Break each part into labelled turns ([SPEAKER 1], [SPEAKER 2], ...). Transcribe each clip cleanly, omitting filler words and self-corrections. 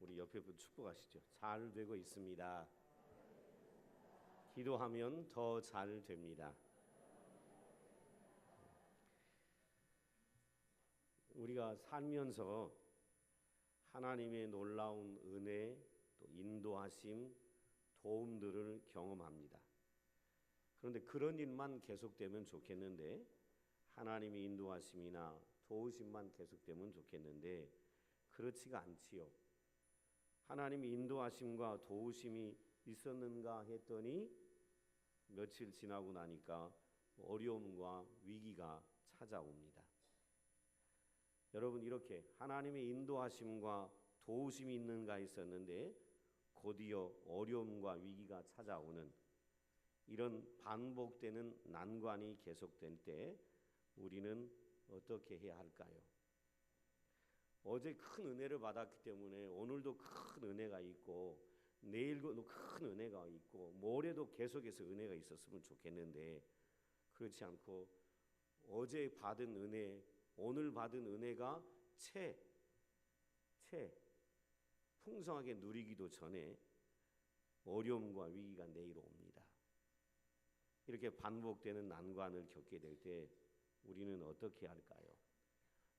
[SPEAKER 1] 우리 옆에 분 축복하시죠. 잘 되고 있습니다. 기도하면 더 잘 됩니다. 우리가 살면서 하나님의 놀라운 은혜, 또 인도하심, 도움들을 경험합니다. 그런데 그런 일만 계속되면 좋겠는데, 하나님의 인도하심이나 도우심만 계속되면 좋겠는데 그렇지가 않지요. 하나님의 인도하심과 도우심이 있었는가 했더니 며칠 지나고 나니까 어려움과 위기가 찾아옵니다. 여러분, 이렇게 하나님의 인도하심과 도우심이 있는가 했었는데 곧이어 어려움과 위기가 찾아오는 이런 반복되는 난관이 계속될 때 우리는 어떻게 해야 할까요? 어제 큰 은혜를 받았기 때문에 오늘도 큰 은혜가 있고 내일도 큰 은혜가 있고 모레도 계속해서 은혜가 있었으면 좋겠는데 그렇지 않고 어제 받은 은혜, 오늘 받은 은혜가 채 풍성하게 누리기도 전에 어려움과 위기가 내일 옵니다. 이렇게 반복되는 난관을 겪게 될 때 우리는 어떻게 할까요?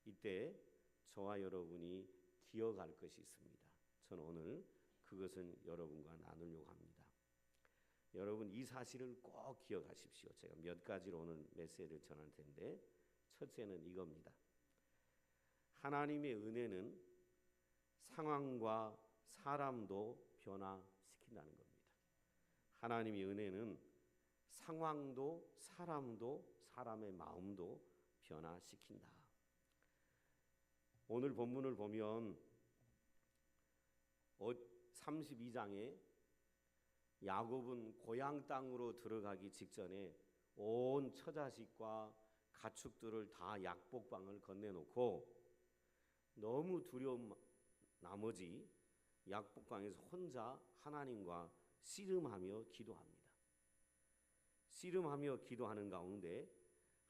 [SPEAKER 1] 이때 저와 여러분이 기억할 것이 있습니다. 저는 오늘 그것은 여러분과 나누려고 합니다. 여러분, 이 사실을 꼭 기억하십시오. 제가 몇 가지로 오늘 메시지를 전할 텐데 첫째는 이겁니다. 하나님의 은혜는 상황과 사람도 변화시킨다는 겁니다. 하나님의 은혜는 상황도 사람도 사람의 마음도 변화시킨다. 오늘 본문을 보면 32장에 야곱은 고향 땅으로 들어가기 직전에 온 처자식과 가축들을 다 약복방을 건네놓고 너무 두려운 나머지 약복방에서 혼자 하나님과 씨름하며 기도합니다. 씨름하며 기도하는 가운데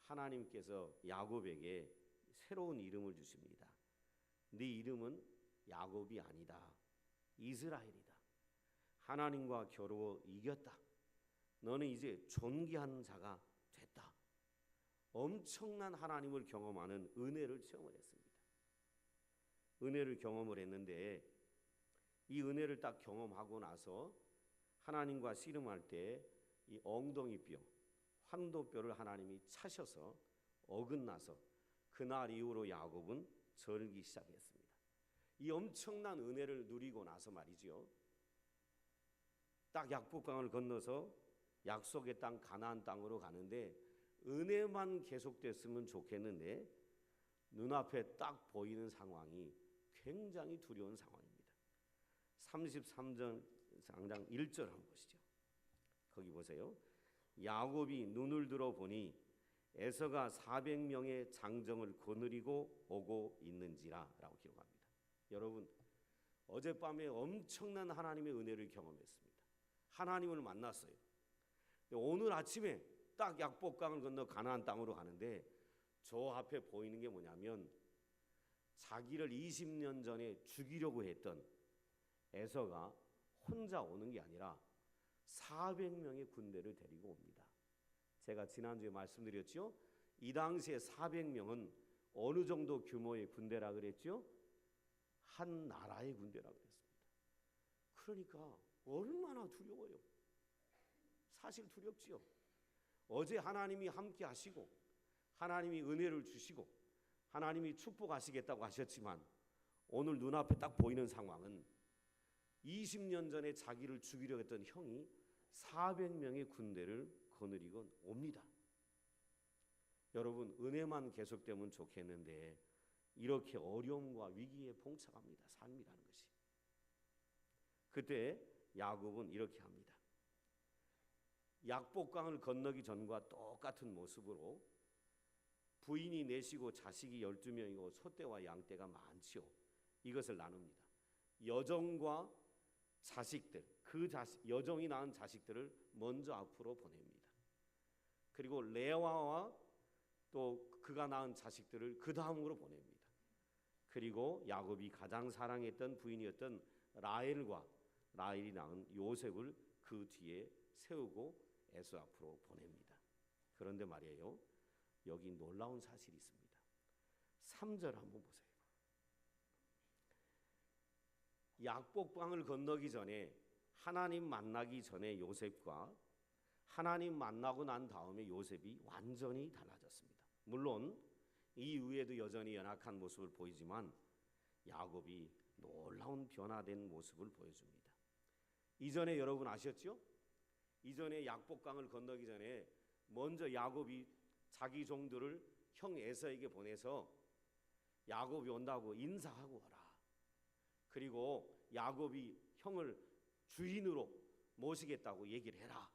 [SPEAKER 1] 하나님께서 야곱에게 새로운 이름을 주십니다. 네 이름은 야곱이 아니다. 이스라엘이다. 하나님과 겨루어 이겼다. 너는 이제 존귀한 자가 됐다. 엄청난 하나님을 경험하는 은혜를 체험을 했습니다. 은혜를 경험을 했는데 이 은혜를 딱 경험하고 나서 하나님과 씨름할 때 이 엉덩이뼈, 환도뼈를 하나님이 차셔서 어긋나서 그날 이후로 야곱은 절기 시작했습니다. 이 엄청난 은혜를 누리고 나서 말이죠. 딱 약복강을 건너서 약속의 땅 가나안 땅으로 가는데 은혜만 계속됐으면 좋겠는데 눈앞에 딱 보이는 상황이 굉장히 두려운 상황입니다. 33장 1절 한번 보시죠. 거기 보세요. 야곱이 눈을 들어 보니 에서가 400명의 장정을 거느리고 오고 있는지라 라고 기록합니다. 여러분, 어젯밤에 엄청난 하나님의 은혜를 경험했습니다. 하나님을 만났어요. 오늘 아침에 딱 약복강을 건너 가나안 땅으로 가는데 저 앞에 보이는 게 뭐냐면 자기를 20년 전에 죽이려고 했던 에서가 혼자 오는 게 아니라 400명의 군대를 데리고 옵니다. 제가 지난주에 말씀드렸죠. 이 당시에 400명은 어느 정도 규모의 군대라 그랬죠? 한 나라의 군대라 그랬습니다. 그러니까 얼마나 두려워요. 사실 두렵지요. 어제 하나님이 함께 하시고 하나님이 은혜를 주시고 하나님이 축복하시겠다고 하셨지만 오늘 눈앞에 딱 보이는 상황은 20년 전에 자기를 죽이려고 했던 형이 400명의 군대를 거느리고 옵니다. 여러분, 은혜만 계속되면 좋겠는데 이렇게 어려움과 위기에 봉착합니다. 삶이라는 것이. 그때 야곱은 이렇게 합니다. 약복강을 건너기 전과 똑같은 모습으로 부인이 넷이고 자식이 12명이고 소떼와 양떼가 많지요. 이것을 나눕니다. 여종과 자식들, 여종이 낳은 자식들을 먼저 앞으로 보냅니다. 그리고 레와와 또 그가 낳은 자식들을 그 다음으로 보냅니다. 그리고 야곱이 가장 사랑했던 부인이었던 라헬이 낳은 요셉을 그 뒤에 세우고 에서 앞으로 보냅니다. 그런데 말이에요, 여기 놀라운 사실이 있습니다. 3절 한번 보세요. 약복강을 건너기 전에, 하나님 만나기 전에 요셉과 하나님 만나고 난 다음에 요셉이 완전히 달라졌습니다. 물론 이 이후에도 여전히 연약한 모습을 보이지만 야곱이 놀라운 변화된 모습을 보여줍니다. 이전에 여러분 아셨죠? 이전에 약복강을 건너기 전에 먼저 야곱이 자기 종들을 형 에서에게 보내서 야곱이 온다고 인사하고 와라. 그리고 야곱이 형을 주인으로 모시겠다고 얘기를 해라.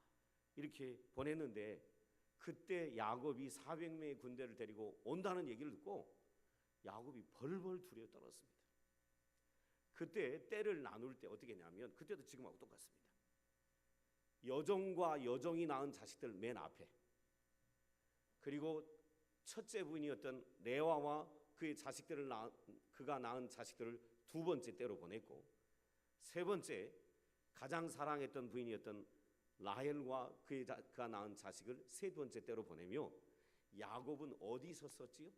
[SPEAKER 1] 이렇게 보냈는데 그때 야곱이 400명의 군대를 데리고 온다는 얘기를 듣고 야곱이 벌벌 두려워 떨었습니다. 그때 때를 나눌 때 어떻게 했냐면, 그때도 지금하고 똑같습니다. 여종과 여종이 낳은 자식들 맨 앞에, 그리고 첫째 부인이었던 레와와 그의 자식들을 그가 낳은 자식들을 두 번째 때로 보냈고, 세 번째 가장 사랑했던 부인이었던 라헬과 그가 낳은 자식을 세 번째 때로 보내며, 야곱은 어디 섰었지요?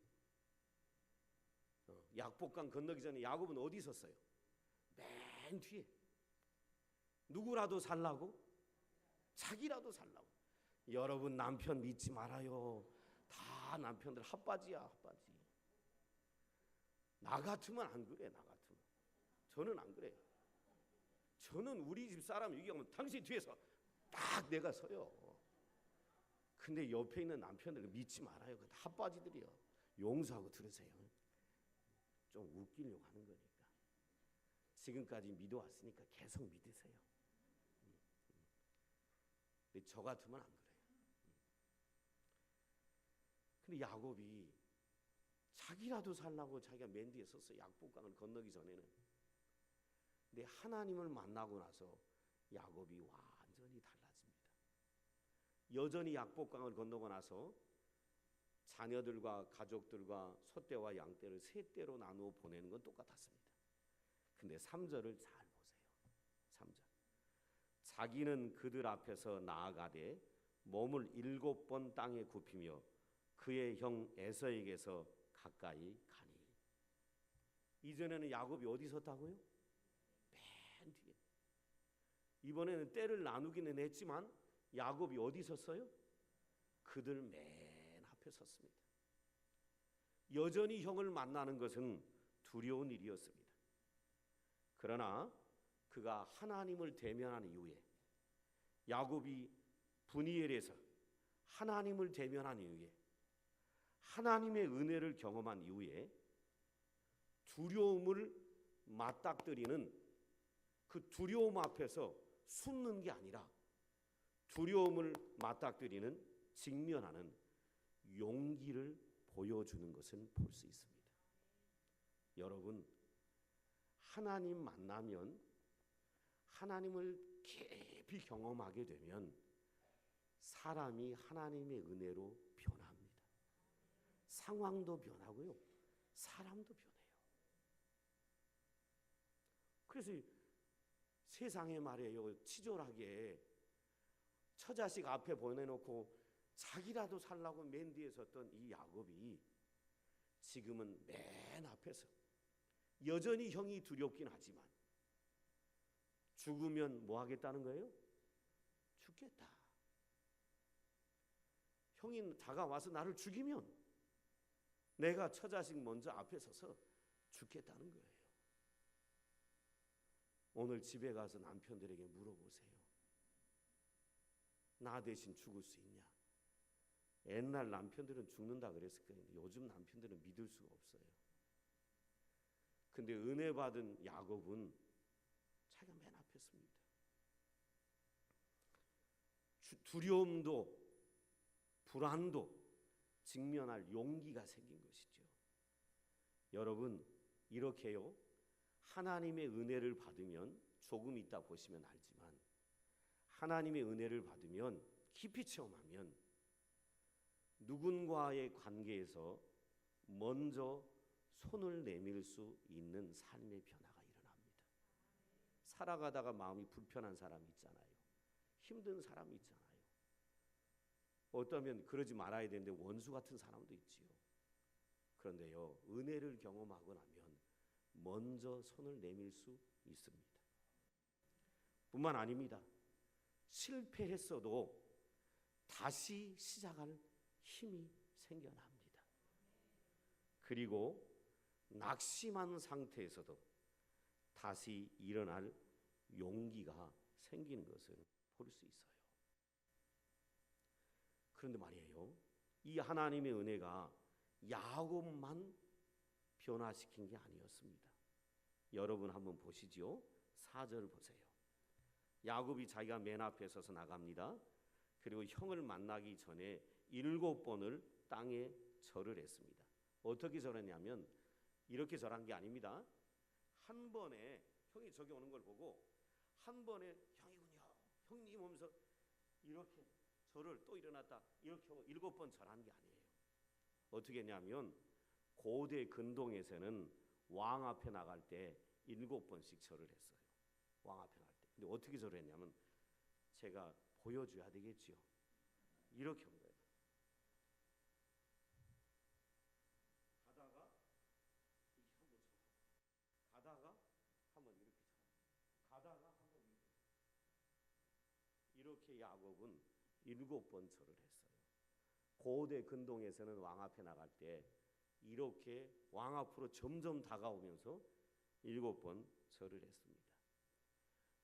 [SPEAKER 1] 약복강 건너기 전에 야곱은 어디 섰어요? 맨 뒤에. 누구라도 살라고? 자기라도 살라고. 여러분, 남편 믿지 말아요. 다 남편들 핫바지야, 핫바지. 나 같으면 안 그래. 나 같으면. 저는 안 그래요. 저는 우리 집 사람 얘기하면 당신 뒤에서 딱 내가 서요. 근데 옆에 있는 남편들 믿지 말아요. 그 핫바지들이요. 용서하고 들으세요. 좀 웃기려고 하는 거니까. 지금까지 믿어왔으니까 계속 믿으세요. 근데 저 같으면 안 그래요. 근데 야곱이 자기라도 살라고 자기가 맨 뒤에 섰어요. 약복강을 건너기 전에는. 근데 하나님을 만나고 나서 야곱이 완전히 달라집니다. 여전히 약복강을 건너고 나서 자녀들과 가족들과 소떼와 양떼를 세 떼로 나누어 보내는 건 똑같았습니다. 근데 3절을 잘 보세요. 3절. 자기는 그들 앞에서 나아가되 몸을 7번 땅에 굽히며 그의 형 에서에게서 가까이 가니. 이전에는 야곱이 어디 섰다고요? 맨 뒤에. 이번에는 때를 나누기는 했지만 야곱이 어디 섰어요? 그들 맨 앞에 섰습니다. 여전히 형을 만나는 것은 두려운 일이었습니다. 그러나 그가 하나님을 대면한 이후에, 야곱이 브니엘에서 하나님을 대면한 이후에, 하나님의 은혜를 경험한 이후에 두려움을 맞닥뜨리는, 그 두려움 앞에서 숨는 게 아니라 두려움을 맞닥뜨리는, 직면하는 용기를 보여주는 것을 볼 수 있습니다. 여러분, 하나님 만나면, 하나님을 깊이 경험하게 되면 사람이 하나님의 은혜로 변합니다. 상황도 변하고요, 사람도 변해요. 그래서 세상에 말이에요, 치졸하게 처자식 앞에 보내놓고 자기라도 살라고 맨 뒤에 섰던 이 야곱이 지금은 맨 앞에서, 여전히 형이 두렵긴 하지만 죽으면 뭐 하겠다는 거예요? 죽겠다. 형이 다가와서 나를 죽이면 내가 처자식 먼저 앞에 서서 죽겠다는 거예요. 오늘 집에 가서 남편들에게 물어보세요. 나 대신 죽을 수 있냐? 옛날 남편들은 죽는다 그랬을 거예요. 요즘 남편들은 믿을 수가 없어요. 근데 은혜 받은 야곱은 자기가 맨 앞에 섭니다. 두려움도 불안도 직면할 용기가 생긴 것이죠. 여러분, 이렇게요, 하나님의 은혜를 받으면, 조금 있다 보시면 알지만, 하나님의 은혜를 받으면, 깊이 체험하면 누군가의 관계에서 먼저 손을 내밀 수 있는 삶의 변화가 일어납니다. 살아가다가 마음이 불편한 사람이 있잖아요. 힘든 사람이 있잖아요. 어쩌면 그러지 말아야 되는데 원수 같은 사람도 있지요. 그런데요, 은혜를 경험하고 나면 먼저 손을 내밀 수 있습니다. 뿐만 아닙니다. 실패했어도 다시 시작할 힘이 생겨납니다. 그리고 낙심한 상태에서도 다시 일어날 용기가 생기는 것을 볼 수 있어요. 그런데 말이에요, 이 하나님의 은혜가 야곱만 변화시킨 게 아니었습니다. 여러분 한번 보시죠. 4절 보세요. 야곱이 자기가 맨 앞에 서서 나갑니다. 그리고 형을 만나기 전에 7번을 땅에 절을 했습니다. 어떻게 절했냐면 이렇게 절한 게 아닙니다. 한 번에 형이 저기 오는 걸 보고 한 번에 형이군요, 형님 하면서 이렇게 절을 또 일어났다 이렇게 하고 7번 절한 게 아니에요. 어떻게 했냐면 고대 근동에서는 왕 앞에 나갈 때 7번씩 절을 했어요. 왕 앞에 나갈 때. 근데 어떻게 절을 했냐면 제가 보여줘야 되겠지요. 이렇게 한 거예요. 가다가 한번 가다가 한번 이렇게 가다가 한번 이렇게 야곱은 7번 절을 했어요. 고대 근동에서는 왕 앞에 나갈 때 이렇게 왕 앞으로 점점 다가오면서 7번 절을 했습니다.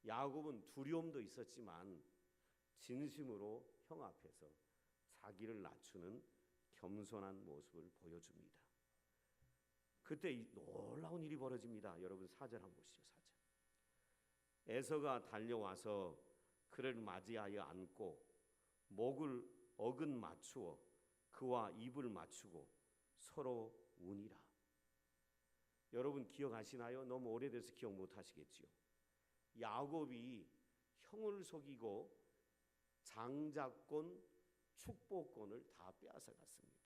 [SPEAKER 1] 야곱은 두려움도 있었지만 진심으로 형 앞에서 자기를 낮추는 겸손한 모습을 보여줍니다. 그때 놀라운 일이 벌어집니다. 여러분 4절 한번 보시죠. 4절. 에서가 달려와서 그를 맞이하여 안고 목을 어근 맞추어 그와 입을 맞추고 서로 우니라. 여러분 기억하시나요? 너무 오래돼서 기억 못하시겠지요. 야곱이 형을 속이고 장자권, 축복권을 다 빼앗아갔습니다.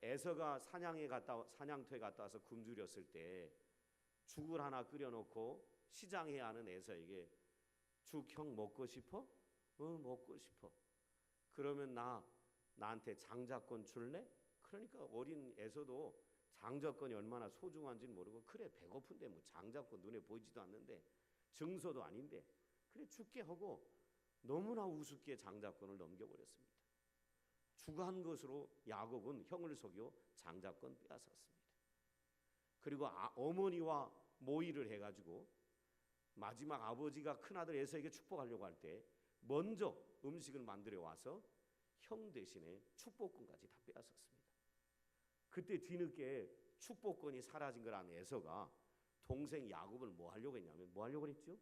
[SPEAKER 1] 에서가 사냥터에 갔다 와서 굶주렸을 때 죽을 하나 끓여놓고 시장해야 하는 에서에게 죽 형 먹고 싶어? 먹고 싶어. 그러면 나한테 장자권 줄래? 그러니까 어린 에서도 장자권이 얼마나 소중한지는 모르고 그래 배고픈데 뭐 장자권 눈에 보이지도 않는데 증서도 아닌데 그래 죽게 하고 너무나 우습게 장자권을 넘겨버렸습니다. 주간 것으로 야곱은 형을 속여 장자권 빼앗았습니다. 그리고 어머니와 모의를 해가지고 마지막 아버지가 큰아들 에서에게 축복하려고 할 때 먼저 음식을 만들어 와서 형 대신에 축복권까지 다 빼앗았습니다. 그때 뒤늦게 축복권이 사라진 걸 안 에서가 동생 야곱을 뭐 하려고 했냐면 뭐 하려고 했죠?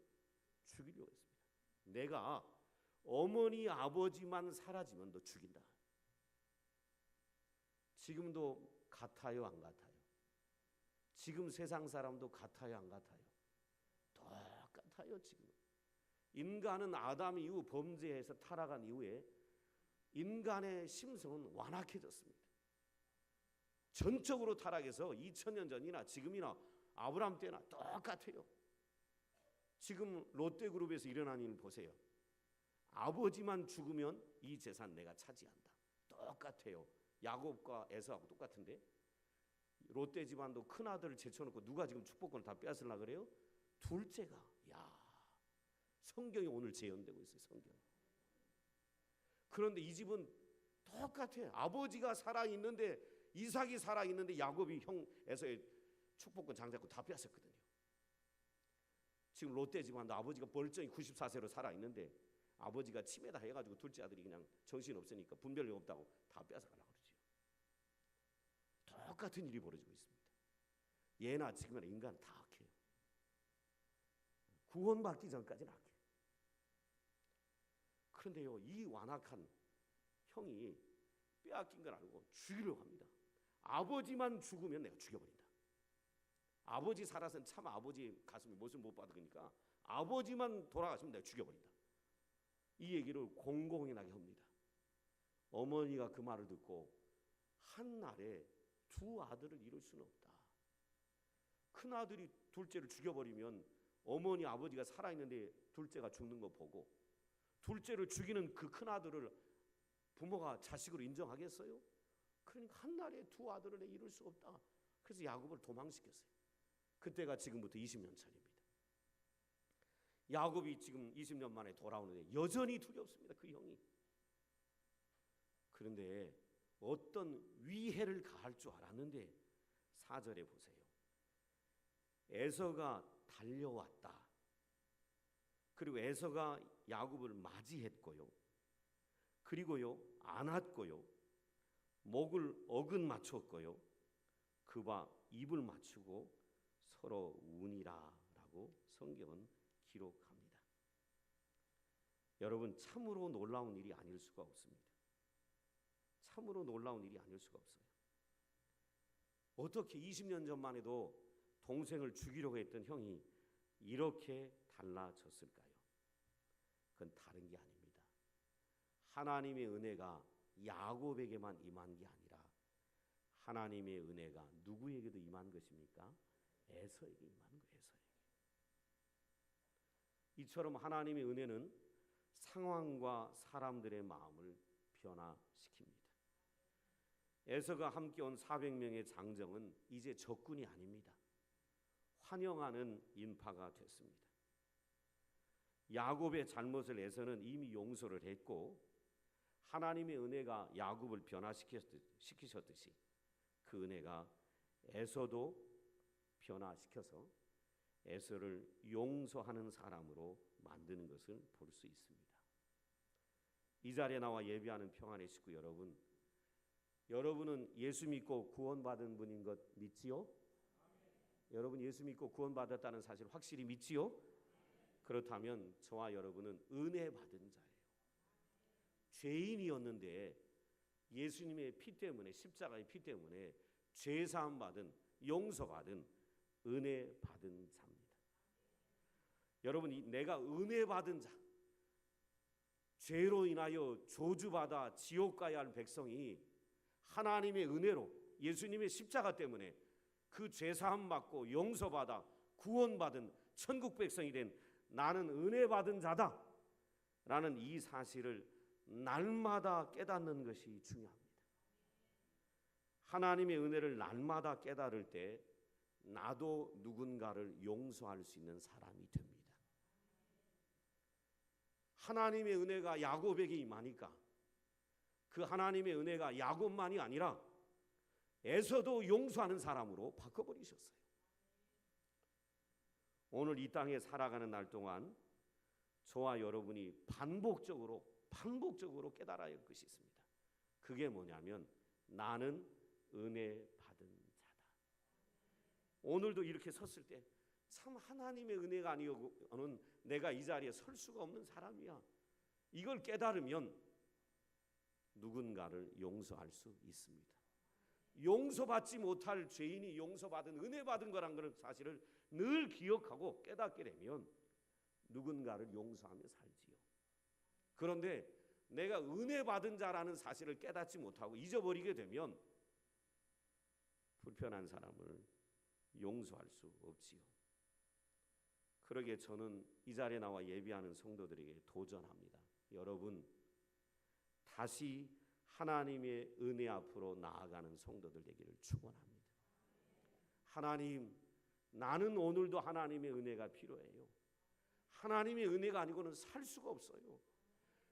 [SPEAKER 1] 죽이려고 했습니다. 내가 어머니 아버지만 사라지면 너 죽인다. 지금도 같아요 안 같아요? 지금 세상 사람도 같아요 안 같아요? 똑같아요. 지금 인간은 아담 이후 범죄해서 타락한 이후에 인간의 심성은 완악해졌습니다. 전적으로 타락해서 2000년 전이나 지금이나 아브라함 때나 똑같아요. 지금 롯데그룹에서 일어난 일 보세요. 아버지만 죽으면 이 재산 내가 차지한다. 똑같아요. 야곱과 에서하고 똑같은데 롯데 집안도 큰아들을 제쳐놓고 누가 지금 축복권을 다 빼앗으려고 그래요? 둘째가. 야, 성경이 오늘 재현되고 있어요. 성경. 그런데 이 집은 똑같아요. 아버지가 살아있는데 이삭이 살아있는데 야곱이 형 에서의 축복권 장자권 다 빼앗았거든요. 지금 롯데 집안도 아버지가 멀쩡히 94세로 살아있는데 아버지가 치매다 해가지고 둘째 아들이 그냥 정신없으니까 분별력 없다고 다 빼앗아가려고 그러죠. 똑같은 일이 벌어지고 있습니다. 예나 지금이나 인간은 다 악해요. 구원받기 전까지는 악해요. 그런데요, 이 완악한 형이 빼앗긴 걸 알고 죽이려고 합니다. 아버지만 죽으면 내가 죽여버린다. 아버지 살아서는 참 아버지 가슴에 못을 못 받으니까 아버지만 돌아가시면 내가 죽여버린다. 이 얘기를 공공연하게 합니다. 어머니가 그 말을 듣고 한날에 두 아들을 잃을 수는 없다. 큰 아들이 둘째를 죽여버리면 어머니 아버지가 살아있는데 둘째가 죽는 거 보고 둘째를 죽이는 그 큰 아들을 부모가 자식으로 인정하겠어요? 그러니까 한날에 두 아들을 잃을 수 없다. 그래서 야곱을 도망시켰어요. 그때가 지금부터 20년 전입니다. 야곱이 지금 20년 만에 돌아오는데 여전히 두렵습니다. 그 형이. 그런데 어떤 위해를 가할 줄 알았는데 4절에 보세요. 에서가 달려왔다. 그리고 에서가 야곱을 맞이했고요. 그리고요 안았고요. 목을 어근 맞췄고요. 그와 입을 맞추고 서로 우니라라고 성경은 기록합니다. 여러분 참으로 놀라운 일이 아닐 수가 없습니다. 참으로 놀라운 일이 아닐 수가 없어요. 어떻게 20년 전만 해도 동생을 죽이려고 했던 형이 이렇게 달라졌을까요? 그건 다른 게 아닙니다. 하나님의 은혜가 야곱에게만 임한 게 아니라 하나님의 은혜가 누구에게도 임한 것입니까? 에서에게 임한 거예요. 에서에게. 이처럼 하나님의 은혜는 상황과 사람들의 마음을 변화시킵니다. 에서가 함께 온 400명의 장정은 이제 적군이 아닙니다. 환영하는 인파가 됐습니다. 야곱의 잘못을 에서는 이미 용서를 했고 하나님의 은혜가 야곱을 변화시키셨듯이 그 은혜가 에서도 변화시켜서 에서를 용서하는 사람으로 만드는 것을 볼 수 있습니다. 이 자리에 나와 예배하는 평안의 식구 여러분, 여러분은 예수 믿고 구원받은 분인 것 믿지요? 여러분 예수 믿고 구원받았다는 사실 확실히 믿지요? 그렇다면 저와 여러분은 은혜 받은 자예요. 죄인이었는데 예수님의 피 때문에 십자가의 피 때문에 죄사함 받은 용서받은 은혜 받은 자입니다. 여러분 내가 은혜 받은 자, 죄로 인하여 저주받아 지옥 가야 할 백성이 하나님의 은혜로 예수님의 십자가 때문에 그 죄사함 받고 용서받아 구원받은 천국 백성이 된 나는 은혜 받은 자다 라는 이 사실을 날마다 깨닫는 것이 중요합니다. 하나님의 은혜를 날마다 깨달을 때 나도 누군가를 용서할 수 있는 사람이 됩니다. 하나님의 은혜가 야곱에게 임하니까 그 하나님의 은혜가 야곱만이 아니라 에서도 용서하는 사람으로 바꿔버리셨어요. 오늘 이 땅에 살아가는 날 동안 저와 여러분이 반복적으로 깨달아야 할 것이 있습니다. 그게 뭐냐면 나는 은혜 받은 자다. 오늘도 이렇게 섰을 때 참 하나님의 은혜가 아니고는 내가 이 자리에 설 수가 없는 사람이야. 이걸 깨달으면 누군가를 용서할 수 있습니다. 용서받지 못할 죄인이 용서받은 은혜 받은 거란 그런 사실을 늘 기억하고 깨닫게 되면 누군가를 용서하며 살지요. 그런데 내가 은혜 받은 자라는 사실을 깨닫지 못하고 잊어버리게 되면 불편한 사람을 용서할 수 없지요. 그러기에 저는 이 자리에 나와 예배하는 성도들에게 도전합니다. 여러분 다시 하나님의 은혜 앞으로 나아가는 성도들 되기를 축원합니다. 하나님, 나는 오늘도 하나님의 은혜가 필요해요. 하나님의 은혜가 아니고는 살 수가 없어요.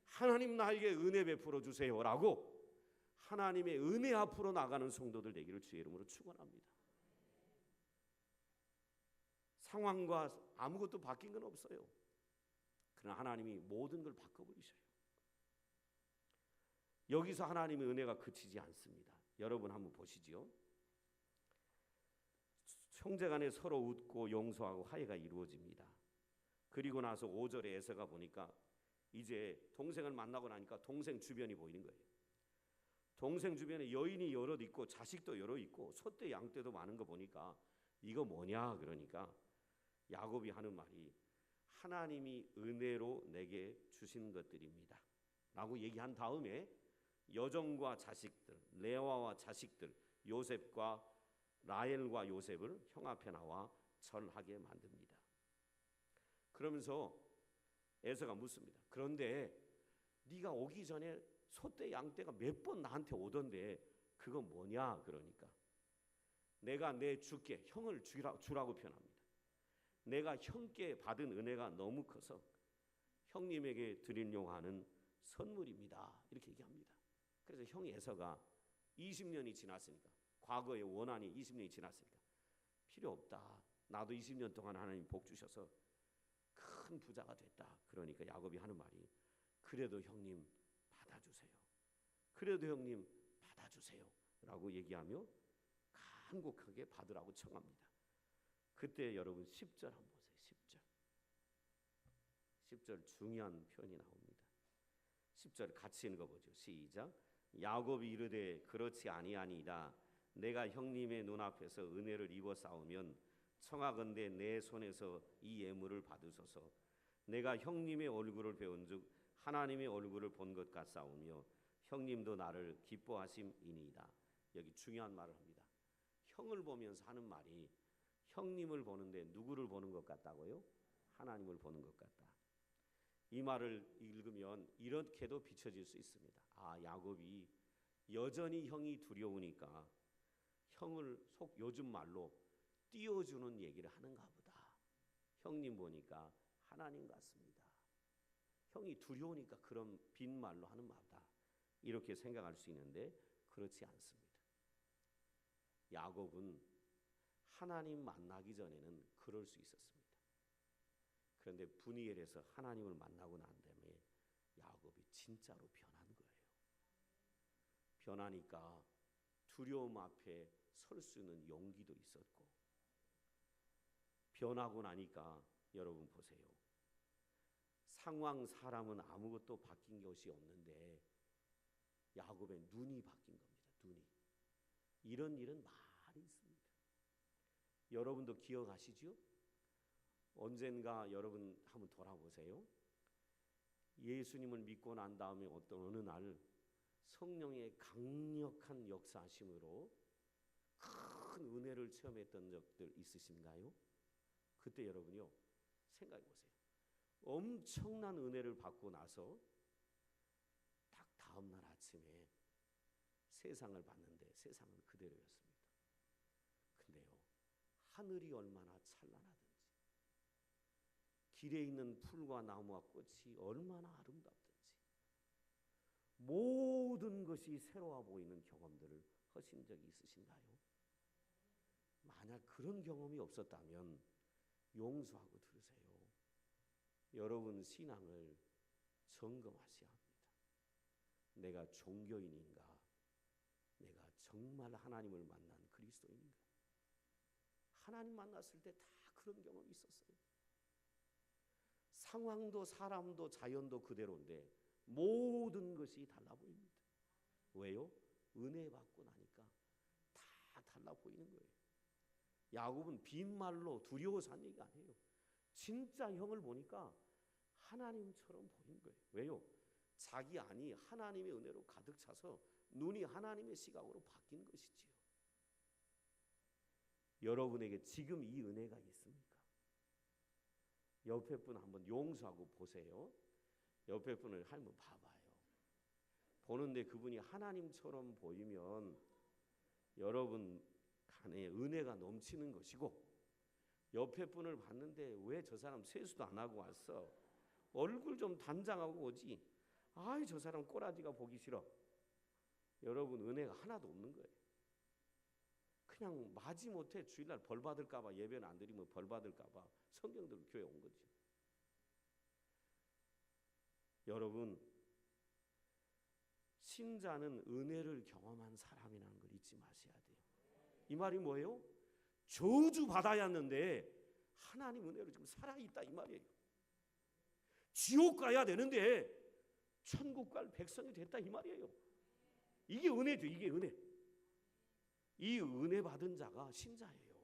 [SPEAKER 1] 하나님 나에게 은혜 베풀어 주세요라고 하나님의 은혜 앞으로 나가는 성도들 되기를 주의 이름으로 축원합니다. 상황과 아무것도 바뀐 건 없어요. 그러나 하나님이 모든 걸 바꿔버리셔요. 여기서 하나님의 은혜가 그치지 않습니다. 여러분 한번 보시죠. 형제간에 서로 웃고 용서하고 화해가 이루어집니다. 그리고 나서 5절에 에서가 보니까 이제 동생을 만나고 나니까 동생 주변이 보이는 거예요. 동생 주변에 여인이 여럿 있고 자식도 여럿 있고 소떼 양떼도 많은 거 보니까 이거 뭐냐 그러니까 야곱이 하는 말이 하나님이 은혜로 내게 주신 것들입니다 라고 얘기한 다음에 여종과 자식들, 레아와 자식들, 요셉과 라헬과 요셉을 형 앞에 나와 절하게 만듭니다. 그러면서 에서가 묻습니다. 그런데 네가 오기 전에 소떼 양떼가 몇 번 나한테 오던데 그건 뭐냐? 그러니까 내가 내 주께 형을 주라고 표현합니다. 내가 형께 받은 은혜가 너무 커서 형님에게 드리려고 하는 선물입니다. 이렇게 얘기합니다. 그래서 형 에서가 20년이 지났으니까, 과거의 원한이 20년이 지났으니까 필요 없다. 나도 20년 동안 하나님 복 주셔서 큰 부자가 됐다. 그러니까 야곱이 하는 말이 그래도 형님 받아주세요. 그래도 형님 받아주세요. 라고 얘기하며 간곡하게 받으라고 청합니다. 그때 여러분 10절 한번 보세요. 10절 중요한 표현이 나옵니다. 10절 같이 읽어보죠. 시작. 야곱이 이르되 그렇지 아니하니이다. 내가 형님의 눈앞에서 은혜를 입어 싸우면 청하건대 내 손에서 이 예물을 받으소서. 내가 형님의 얼굴을 배운즉 하나님의 얼굴을 본 것 같사오며 형님도 나를 기뻐하심이니이다. 여기 중요한 말을 합니다. 형을 보면서 하는 말이 형님을 보는데 누구를 보는 것 같다고요? 하나님을 보는 것 같다. 이 말을 읽으면 이렇게도 비춰질 수 있습니다. 아, 야곱이 여전히 형이 두려우니까 형을 요즘 말로 띄워주는 얘기를 하는가 보다. 형님 보니까 하나님 같습니다. 형이 두려우니까 그런 빈말로 하는 말이다. 이렇게 생각할 수 있는데 그렇지 않습니다. 야곱은 하나님 만나기 전에는 그럴 수 있었습니다. 그런데 브니엘에서 하나님을 만나고 난 다음에 야곱이 진짜로 변한 거예요. 변하니까 두려움 앞에 설 수 있는 용기도 있었고, 변하고 나니까 여러분 보세요. 상황, 사람은 아무것도 바뀐 것이 없는데 야곱의 눈이 바뀐 겁니다. 눈이. 이런 일은 많이 있습니다. 여러분도 기억하시죠? 언젠가 여러분 한번 돌아보세요. 예수님을 믿고 난 다음에 어느 날 성령의 강력한 역사하심으로 큰 은혜를 체험했던 적들 있으신가요? 그때 여러분요, 생각해 보세요. 엄청난 은혜를 받고 나서 딱 다음 날 아침에 세상을 봤는데 세상은 그대로였습니다. 근데요, 하늘이 얼마나 찬란하든지 길에 있는 풀과 나무와 꽃이 얼마나 아름답든지 모든 것이 새로워 보이는 경험들을 하신 적이 있으신가요? 만약 그런 경험이 없었다면 용서하고 들으세요. 여러분 신앙을 점검하셔야 합니다. 내가 종교인인가? 내가 정말 하나님을 만난 그리스도인인가? 하나님 만났을 때 다 그런 경험이 있었어요. 상황도 사람도 자연도 그대로인데 모든 것이 달라 보입니다. 왜요? 은혜 받고 나니까 다 달라 보이는 거예요. 야곱은 빈말로 두려워서 한 얘기가 아니에요. 진짜 형을 보니까 하나님처럼 보인 거예요. 왜요? 자기 안이 하나님의 은혜로 가득 차서 눈이 하나님의 시각으로 바뀐 것이지요. 여러분에게 지금 이 은혜가 있습니까? 옆에 분 한번 용서하고 보세요. 옆에 분을 한번 봐봐요. 보는데 그분이 하나님처럼 보이면 여러분 간에 은혜가 넘치는 것이고, 옆에 분을 봤는데 왜 저 사람 세수도 안 하고 왔어? 얼굴 좀 단장하고 오지. 아이, 저 사람 꼬라지가 보기 싫어. 여러분 은혜가 하나도 없는 거예요. 그냥 마지못해 주일날 벌 받을까 봐 예배는 안 드리면 벌 받을까 봐 성경 들고 교회 온 거죠. 여러분, 신자는 은혜를 경험한 사람이라는 걸 잊지 마셔야 돼요. 이 말이 뭐예요? 저주 받아야 하는데 하나님 은혜로 지금 살아있다 이 말이에요. 지옥 가야 되는데 천국 갈 백성이 됐다 이 말이에요. 이게 은혜죠. 이게 은혜. 이 은혜 받은 자가 신자예요.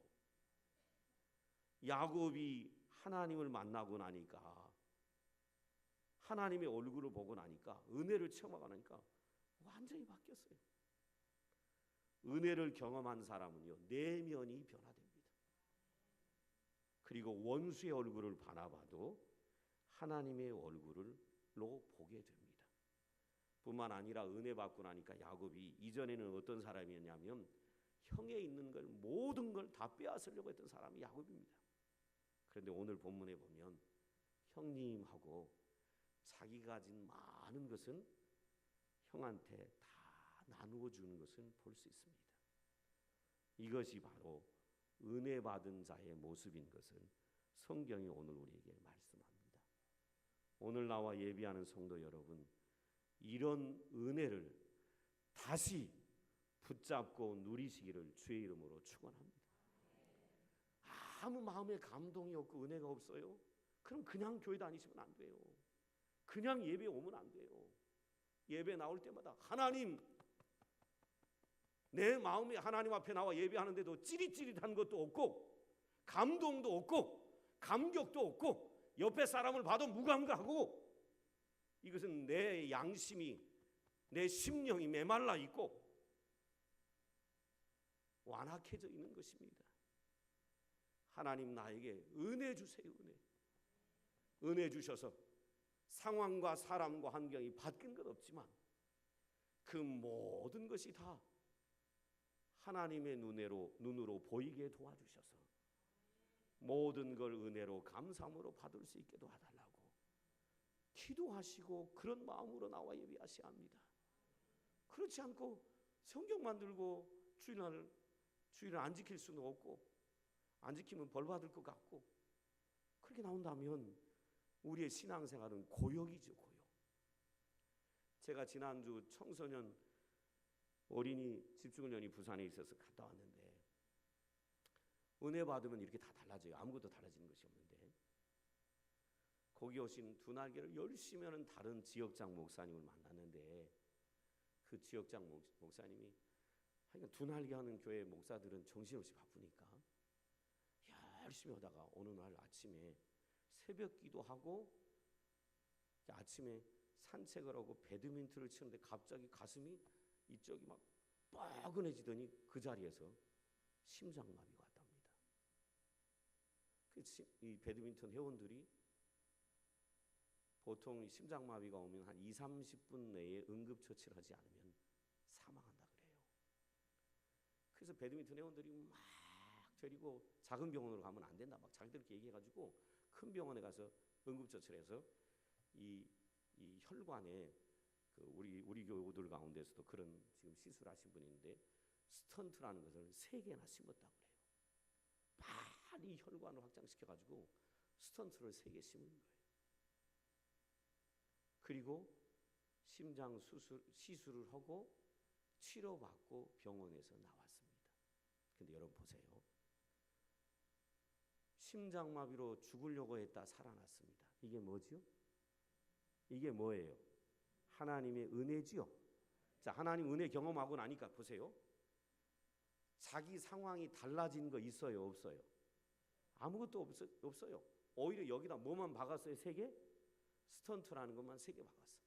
[SPEAKER 1] 야곱이 하나님을 만나고 나니까, 하나님의 얼굴을 보고 나니까, 은혜를 체험하고 나니까 완전히 바뀌었어요. 은혜를 경험한 사람은요, 내면이 변화됩니다. 그리고 원수의 얼굴을 바라봐도 하나님의 얼굴로 보게 됩니다. 뿐만 아니라 은혜 받고 나니까 야곱이 이전에는 어떤 사람이었냐면 형에 있는 걸 모든 걸 다 빼앗으려고 했던 사람이 야곱입니다. 그런데 오늘 본문에 보면 형님하고 자기가 가진 많은 것은 형한테 다 나누어 주는 것을 볼 수 있습니다. 이것이 바로 은혜 받은 자의 모습인 것을 성경이 오늘 우리에게 말씀합니다. 오늘 나와 예비하는 성도 여러분, 이런 은혜를 다시 붙잡고 누리시기를 주의 이름으로 축원합니다. 아무 마음에 감동이 없고 은혜가 없어요? 그럼 그냥 교회 다니시면 안 돼요. 그냥 예배 오면 안 돼요. 예배 나올 때마다 하나님, 내 마음이 하나님 앞에 나와 예배하는데도 찌릿찌릿한 것도 없고 감동도 없고 감격도 없고 옆에 사람을 봐도 무감각하고, 이것은 내 양심이, 내 심령이 메말라 있고 완악해져 있는 것입니다. 하나님, 나에게 은혜 주세요. 은혜 주셔서 상황과 사람과 환경이 바뀐 것 없지만 그 모든 것이 다 하나님의 눈으로 보이게 도와주셔서 모든 걸 은혜로 감사함으로 받을 수 있게 도와달라고 기도하시고 그런 마음으로 나와 예배하셔야 합니다. 그렇지 않고 성경만 들고 주일을 안 지킬 수는 없고 안 지키면 벌 받을 것 같고, 그렇게 나온다면 우리의 신앙생활은 고역이죠, 고역. 제가 지난주 청소년 어린이 집중훈련이 부산에 있어서 갔다 왔는데, 은혜 받으면 이렇게 다 달라져요. 아무것도 달라지는 것이 없는데, 거기 오신 두 날개를 열심히 하는 다른 지역장 목사님을 만났는데, 그 지역장 목사님이 두 날개 하는 교회 목사들은 정신없이 바쁘니까 열심히 하다가 어느 날 아침에 새벽 기도하고 아침에 산책을 하고 배드민턴을 치는데 갑자기 가슴이 이쪽이 막 뻐근해지더니 그 자리에서 심장마비가 왔답니다. 이 배드민턴 회원들이 보통 심장마비가 오면 한 2-30분 내에 응급처치를 하지 않으면 사망한다 그래요. 그래서 배드민턴 회원들이 막 데리고 작은 병원으로 가면 안 된다 막 자기들끼리 얘기해가지고 큰 병원에 가서 응급처치를 해서 이 혈관에 우리 교우들 가운데서도 그런 지금 시술하신 분이 있는데 스턴트라는 것을 3개나 심었다 그래요. 많이 혈관을 확장시켜가지고 스턴트를 3개 심은 거예요. 그리고 심장 시술을 하고 치료받고 병원에서 나왔습니다. 근데 여러분 보세요. 심장마비로 죽으려고 했다 살아났습니다. 이게 뭐지요? 이게 뭐예요? 하나님의 은혜지요. 자, 하나님 은혜 경험하고 나니까 보세요. 자기 상황이 달라진 거 있어요, 없어요? 아무것도 없어요. 오히려 여기다 뭐만 박았어요? 3개? 스턴트라는 것만 3개 박았어요.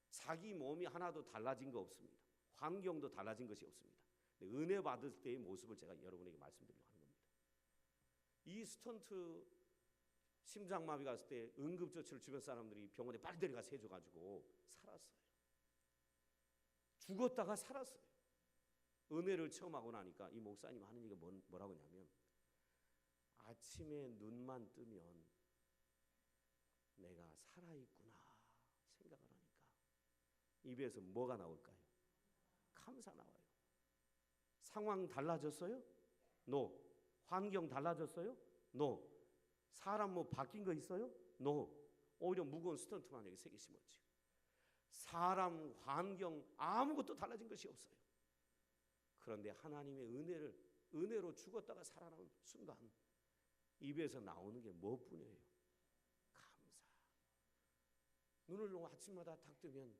[SPEAKER 1] 자기 몸이 하나도 달라진 거 없습니다. 환경도 달라진 것이 없습니다. 은혜 받을 때의 모습을 제가 여러분에게 말씀드리려고 하는 겁니다. 이 스턴트 심장마비 갔을 때 응급조치를 주변 사람들이 병원에 빨리 데려가서 해줘가지고 살았어요. 죽었다가 살았어요. 은혜를 체험하고 나니까 이 목사님 하는 얘기가 뭐라고 하냐면, 아침에 눈만 뜨면 내가 살아있구나 생각을 하니까 입에서 뭐가 나올까요? 감사 나와요. 상황 달라졌어요? No. 환경 달라졌어요? No. 사람 뭐 바뀐 거 있어요? No. 오히려 무거운 스턴트만 여기 3개 심었지. 사람, 환경 아무것도 달라진 것이 없어요. 그런데 하나님의 은혜로 죽었다가 살아나온 순간 입에서 나오는 게 뭐뿐이에요? 감사. 눈을 아침마다 딱 뜨면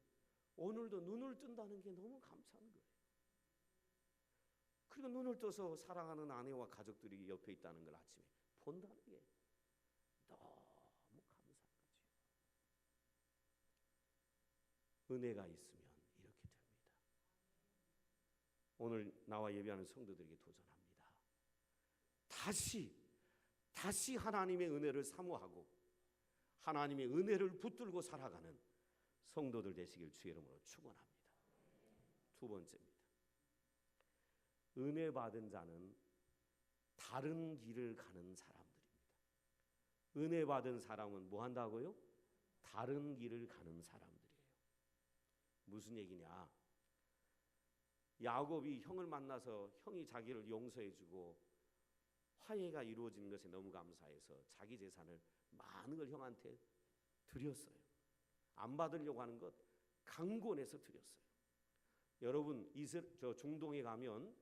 [SPEAKER 1] 오늘도 눈을 뜬다는 게 너무 감사한 거예요. 그리고 눈을 떠서 사랑하는 아내와 가족들이 옆에 있다는 걸 아침에 본다는 게 너무 감사한 거죠. 은혜가 있으면 이렇게 됩니다. 오늘 나와 예배하는 성도들에게 도전합니다. 다시 하나님의 은혜를 사모하고 하나님의 은혜를 붙들고 살아가는 성도들 되시길 주의 이름으로 축원합니다. 두 번째입니다. 은혜 받은 자는 다른 길을 가는 사람들입니다. 은혜 받은 사람은 뭐 한다고요? 다른 길을 가는 사람들이에요. 무슨 얘기냐? 야곱이 형을 만나서 형이 자기를 용서해주고 화해가 이루어지는 것에 너무 감사해서 자기 재산을 많은 걸 형한테 드렸어요. 안 받으려고 하는 것 강권해서 드렸어요. 여러분 저 중동에 가면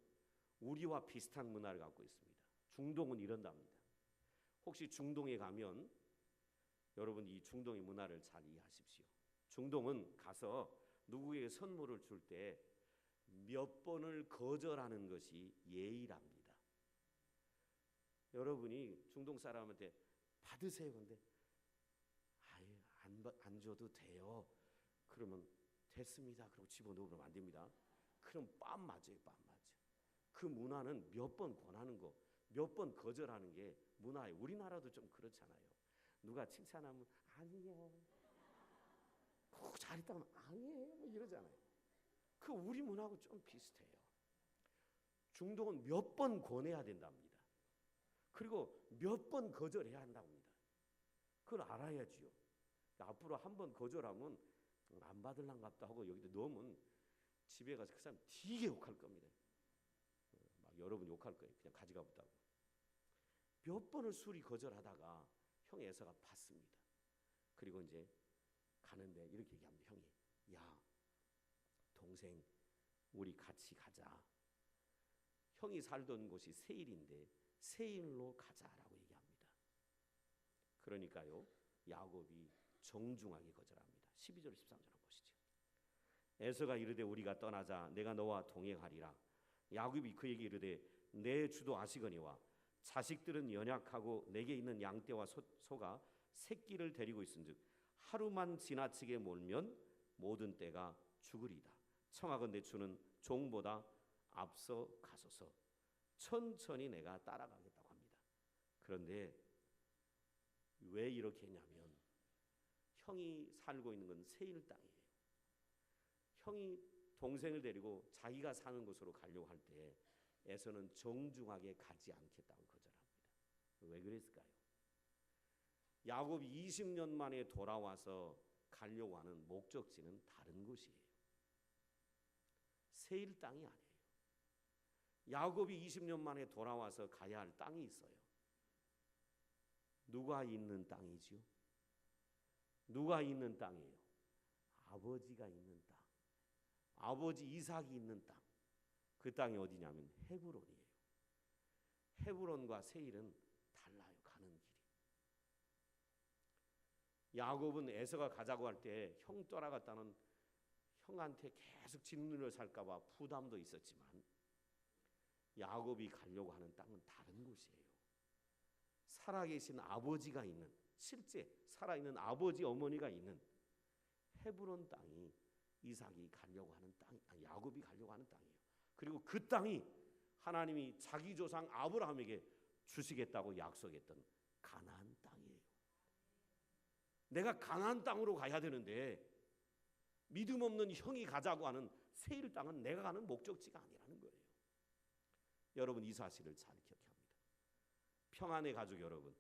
[SPEAKER 1] 우리와 비슷한 문화를 갖고 있습니다. 중동은 이런답니다. 혹시 중동에 가면 여러분 이 중동의 문화를 잘 이해하십시오. 중동은 가서 누구에게 선물을 줄 때 몇 번을 거절하는 것이 예의랍니다. 여러분이 중동 사람한테 받으세요. 근데 안 줘도 돼요. 그러면 됐습니다. 그리고 집어넣으면 안 됩니다. 그럼 빰 맞아요. 빰 맞아. 그 문화는 몇 번 권하는 거, 몇 번 거절하는 게 문화예요. 우리나라도 좀 그렇잖아요. 누가 칭찬하면 아니에요. 꼭 잘했다면 아니에요. 뭐 이러잖아요. 그 우리 문화하고 좀 비슷해요. 중동은 몇 번 권해야 된답니다. 그리고 몇 번 거절해야 한답니다. 그걸 알아야지요. 앞으로 한 번 거절하면 안 받을란갑다 하고 여기다 넣으면 집에 가서 그 사람 되게 욕할 겁니다. 막 여러분 욕할 거예요. 그냥 가져가 보다고. 몇 번을 술이 거절하다가 형 에서가 받습니다. 그리고 이제 가는데 이렇게 얘기합니다. 형이 야 동생 우리 같이 가자. 형이 살던 곳이 세일인데 세일로 가자라고 얘기합니다. 그러니까요 야곱이 정중하게 거절합니다. 12절 13절 한번 보시죠. 에서가 이르되 우리가 떠나자 내가 너와 동행하리라. 야곱이 그에게 이르되 내 주도 아시거니와 자식들은 연약하고 내게 있는 양떼와 소가 새끼를 데리고 있은즉 하루만 지나치게 몰면 모든 떼가 죽으리다. 청하건대 주는 종보다 앞서 가소서. 천천히 내가 따라가겠다고 합니다. 그런데 왜 이렇게 했냐면 형이 살고 있는 건 세일 땅이에요. 형이 동생을 데리고 자기가 사는 곳으로 가려고 할 때 에서는 정중하게 가지 않겠다고 거절합니다. 왜 그랬을까요? 야곱이 20년 만에 돌아와서 가려고 하는 목적지는 다른 곳이에요. 세일 땅이 아니에요. 야곱이 20년 만에 돌아와서 가야 할 땅이 있어요. 누가 있는 땅이지요? 누가 있는 땅이에요? 아버지가 있는 땅. 아버지 이삭이 있는 땅. 그 땅이 어디냐면 헤브론이에요. 헤브론과 세일은 달라요. 가는 길이. 야곱은 에서가 가자고 할 때 형 떠나갔다는 형한테 계속 짓눌려 살까 봐 부담도 있었지만 야곱이 가려고 하는 땅은 다른 곳이에요. 살아계신 아버지가 있는, 실제 살아있는 아버지 어머니가 있는 헤브론 땅이 이삭이 가려고 하는 땅, 야곱이 가려고 하는 땅이에요. 그리고 그 땅이 하나님이 자기 조상 아브라함에게 주시겠다고 약속했던 가나안 땅이에요. 내가 가나안 땅으로 가야 되는데 믿음 없는 형이 가자고 하는 세일 땅은 내가 가는 목적지가 아니라는 거예요. 여러분 이 사실을 잘 기억해야 합니다. 평안의 가족 여러분,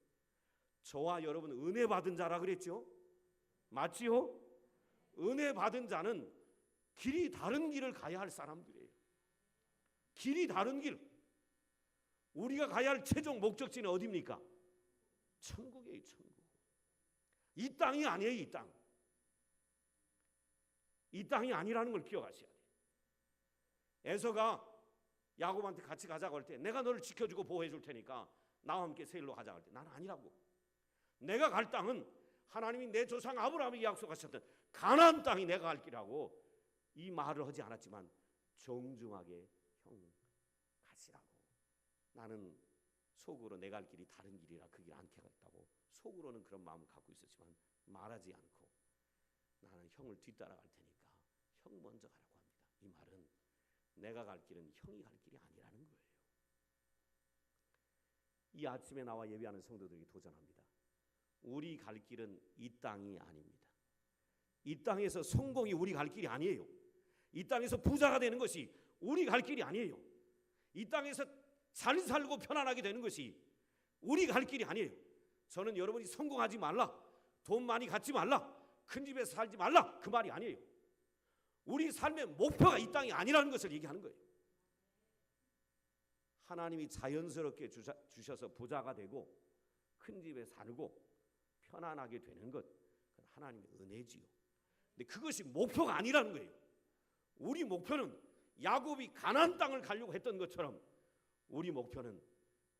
[SPEAKER 1] 저와 여러분 은혜 받은 자라 그랬죠? 맞지요? 은혜 받은 자는 길이 다른 길을 가야 할 사람들이에요. 길이 다른 길. 우리가 가야 할 최종 목적지는 어디입니까? 천국이에요. 천국. 이 땅이 아니에요. 이 땅. 이 땅이 아니라는 걸 기억하셔야 돼요. 에서가 야곱한테 같이 가자고 할 때 내가 너를 지켜주고 보호해 줄 테니까 나와 함께 세일로 가자고 할 때 나는 아니라고. 내가 갈 땅은 하나님이 내 조상 아브라함에게 약속하셨던 가나안 땅이 내가 갈 길이라고 이 말을 하지 않았지만 정중하게 형 가시라고. 나는 속으로 내 갈 길이 다른 길이라 그 길 안 가겠다고 속으로는 그런 마음을 갖고 있었지만 말하지 않고 나는 형을 뒤따라갈 테니까 형 먼저 가라고 합니다. 이 말은 내가 갈 길은 형이 갈 길이 아니라는 거예요. 이 아침에 나와 예배하는 성도들이 도전합니다. 우리 갈 길은 이 땅이 아닙니다. 이 땅에서 성공이 우리 갈 길이 아니에요. 이 땅에서 부자가 되는 것이 우리 갈 길이 아니에요. 이 땅에서 잘 살고 편안하게 되는 것이 우리 갈 길이 아니에요. 저는 여러분이 성공하지 말라, 돈 많이 갖지 말라, 큰 집에서 살지 말라, 그 말이 아니에요. 우리 삶의 목표가 이 땅이 아니라는 것을 얘기하는 거예요. 하나님이 자연스럽게 주셔서 부자가 되고 큰 집에 살고 편안하게 되는 것, 그건 하나님의 은혜지요. 근데 그것이 목표가 아니라는 거예요. 우리 목표는 야곱이 가나안 땅을 가려고 했던 것처럼 우리 목표는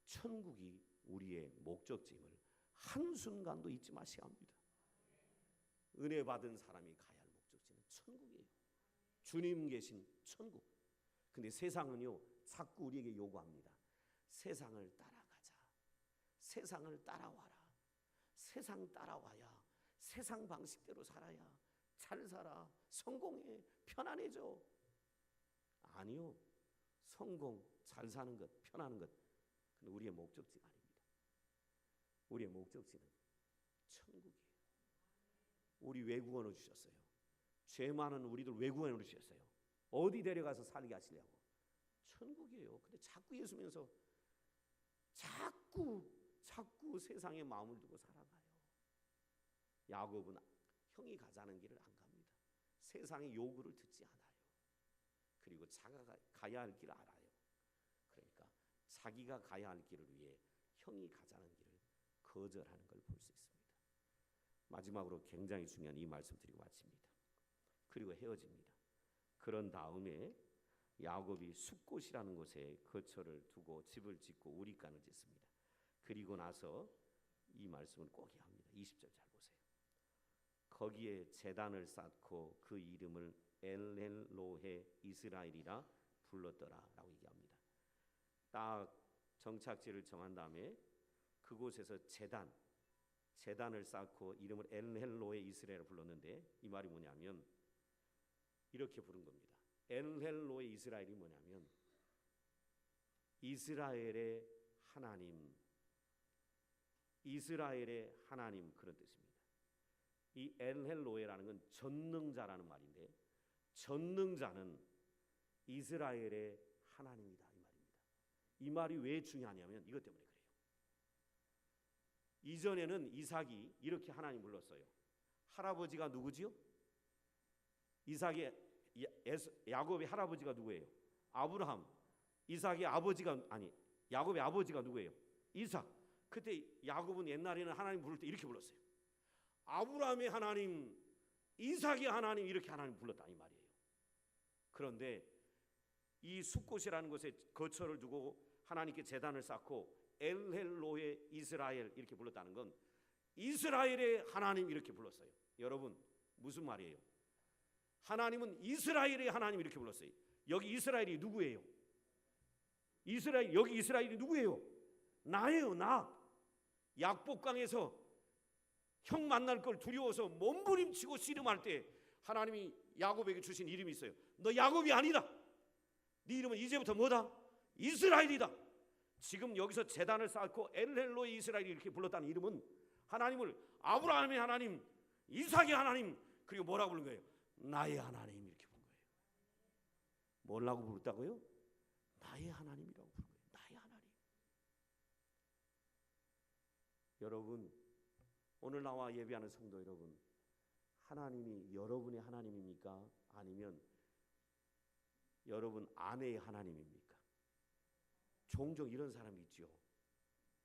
[SPEAKER 1] 천국이 우리의 목적지임을 한순간도 잊지 마셔야 합니다. 은혜 받은 사람이 가야 할 목적지는 천국이에요. 주님 계신 천국. 근데 세상은요, 자꾸 우리에게 요구합니다. 세상을 따라가자. 세상을 따라와라. 세상 따라와야 세상 방식대로 살아야 잘 살아, 성공해, 편안해져. 아니요. 성공, 잘 사는 것, 편안한 것, 그건 우리의 목적지가 아닙니다. 우리의 목적지는 천국이에요. 우리 외국원을 주셨어요. 죄 많은 우리들 외국원을 주셨어요. 어디 데려가서 살게 하시려고? 천국이에요. 근데 자꾸 예수 믿으면서 자꾸 세상에 마음을 두고 살아가요. 야곱은 형이 가자는 길을 안 갑니다. 세상의 요구를 듣지 않아요. 그리고 자기가 가야 할 길을 알아요. 그러니까 자기가 가야 할 길을 위해 형이 가자는 길을 거절하는 걸 볼 수 있습니다. 마지막으로 굉장히 중요한 이 말씀 드리고 마칩니다. 그리고 헤어집니다. 그런 다음에 야곱이 숫곳이라는 곳에 거처를 두고 집을 짓고 우리간을 짓습니다. 그리고 나서 이 말씀을 꼭 해야 합니다. 20절 잘 보세요. 거기에 제단을 쌓고 그 이름을 엘헬로헤 이스라엘이라 불렀더라라고 얘기합니다. 딱 정착지를 정한 다음에 그곳에서 제단을 쌓고 이름을 엘헬로헤 이스라엘을 불렀는데, 이 말이 뭐냐면 이렇게 부른 겁니다. 엘헬로헤 이스라엘이 뭐냐면 이스라엘의 하나님, 이스라엘의 하나님, 그런 뜻입니다. 이 엘헬로헤라는 건 전능자라는 말인데, 전능자는 이스라엘의 하나님이다, 이 말입니다. 이 말이 왜 중요하냐면 이것 때문에 그래요. 이전에는 이삭이 이렇게 하나님 불렀어요. 할아버지가 누구지요? 야곱의 할아버지가 누구예요? 아브라함. 이삭의 아버지가, 아니, 야곱의 아버지가 누구예요? 이삭. 그때 야곱은 옛날에는 하나님 부를 때 이렇게 불렀어요. 아브라함의 하나님, 이삭의 하나님, 이렇게 하나님 불렀다, 이 말이에요. 그런데 이 숫곳이라는 곳에 거처를 두고 하나님께 제단을 쌓고 엘헬로헤 이스라엘 이렇게 불렀다는 건 이스라엘의 하나님 이렇게 불렀어요. 여러분, 무슨 말이에요? 하나님은 이스라엘의 하나님 이렇게 불렀어요. 여기 이스라엘이 누구예요? 여기 이스라엘이 누구예요? 나예요, 나. 약복강에서 형 만날 걸 두려워서 몸부림치고 씨름할 때 하나님이 야곱에게 주신 이름이 있어요. 너 야곱이 아니다. 네 이름은 이제부터 뭐다? 이스라엘이다. 지금 여기서 제단을 쌓고 엘헬로의 이스라엘이 이렇게 불렀다는 이름은 하나님을 아브라함의 하나님, 이삭의 하나님, 그리고 뭐라고 부른 거예요? 나의 하나님, 이렇게 부른 거예요. 뭐라고 부르다고요? 나의 하나님이라고 부른 거예요. 나의 하나님. 여러분, 오늘 나와 예배하는 성도 여러분, 하나님이 여러분의 하나님입니까? 아니면 여러분 아내의 하나님입니까? 종종 이런 사람이 있죠.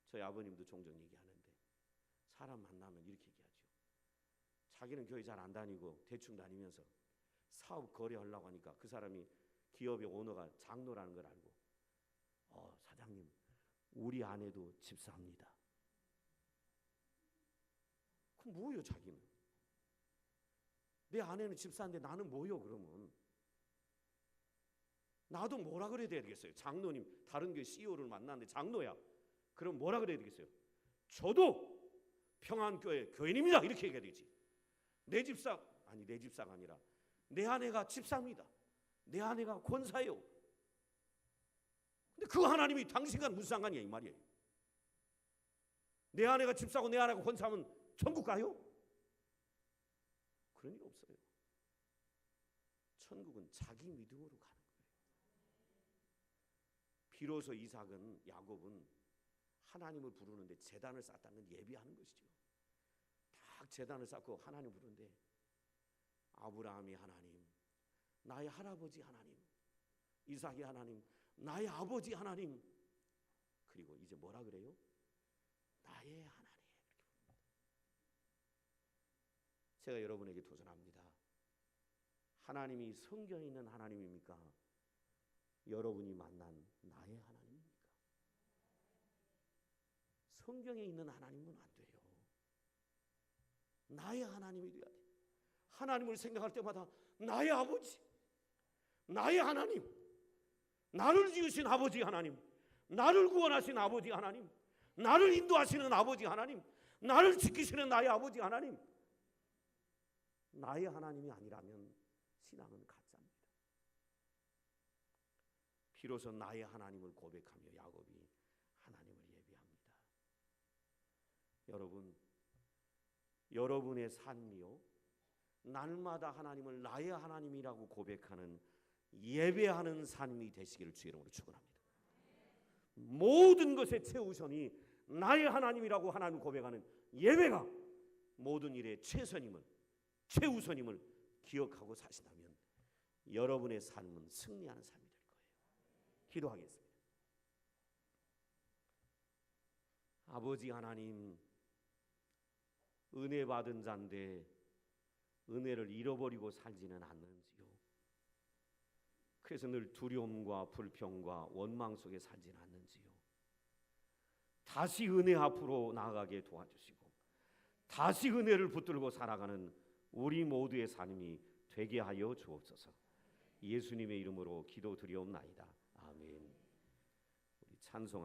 [SPEAKER 1] 저희 아버님도 종종 얘기하는데, 사람 만나면 이렇게 얘기하죠. 자기는 교회 잘 안 다니고 대충 다니면서 사업 거래하려고 하니까 그 사람이 기업의 오너가 장로라는 걸 알고, 사장님, 우리 아내도 집사합니다. 그럼 뭐요, 자기는? 내 아내는 집사인데 나는 뭐요, 그러면? 나도 뭐라 그래야 되겠어요? 장로님, 다른 교회 CEO를 만났는데 장로야. 그럼 뭐라 그래야 되겠어요? 저도 평안교회 교인입니다, 이렇게 얘기해야 되지. 내 집사가 아니라 내 아내가 집사입니다. 내 아내가 권사예요. 그 하나님이 당신과 무슨 상관이야 이 말이에요. 내 아내가 집 사고 내 아내가 혼 사면 천국 가요? 그런 일 없어요. 천국은 자기 믿음으로 가는 거예요. 비로소 이삭은 야곱은 하나님을 부르는데 제단을 쌓다는 건 예비하는 것이죠. 딱 제단을 쌓고 하나님 부르는데 아브라함이 하나님, 나의 할아버지 하나님, 이삭이 하나님, 나의 아버지 하나님, 그리고 이제 뭐라 그래요? 나의 하나님. 제가 여러분에게 도전합니다. 하나님이 성경에 있는 하나님입니까? 여러분이 만난 나의 하나님입니까? 성경에 있는 하나님은 안 돼요. 나의 하나님이 돼야 돼요. 하나님을 생각할 때마다 나의 아버지, 나의 하나님, 나를 지으신 아버지 하나님, 나를 구원하신 아버지 하나님, 나를 인도하시는 아버지 하나님, 나를 지키시는 나의 아버지 하나님. 나의 하나님이 아니라면 신앙은 가짜입니다. 비로소 나의 하나님을 고백하며 야곱이 하나님을 예배합니다. 여러분, 여러분의 삶이요, 날마다 하나님을 나의 하나님이라고 고백하는 예배하는 삶이 되시기를 주의 이름으로 축원합니다. 모든 것의 최우선이 나의 하나님이라고 하나님 고백하는 예배가 모든 일의 최선임을, 최우선임을 기억하고 사신다면 여러분의 삶은 승리하는 삶이 될 거예요. 기도하겠습니다. 아버지 하나님, 은혜 받은 자인데 은혜를 잃어버리고 살지는 않는지요. 그래서 늘 두려움과 불평과 원망 속에 살지는 않는지요. 다시 은혜 앞으로 나아가게 도와주시고 다시 은혜를 붙들고 살아가는 우리 모두의 삶이 되게 하여 주옵소서. 예수님의 이름으로 기도드리옵나이다. 아멘. 우리 찬송할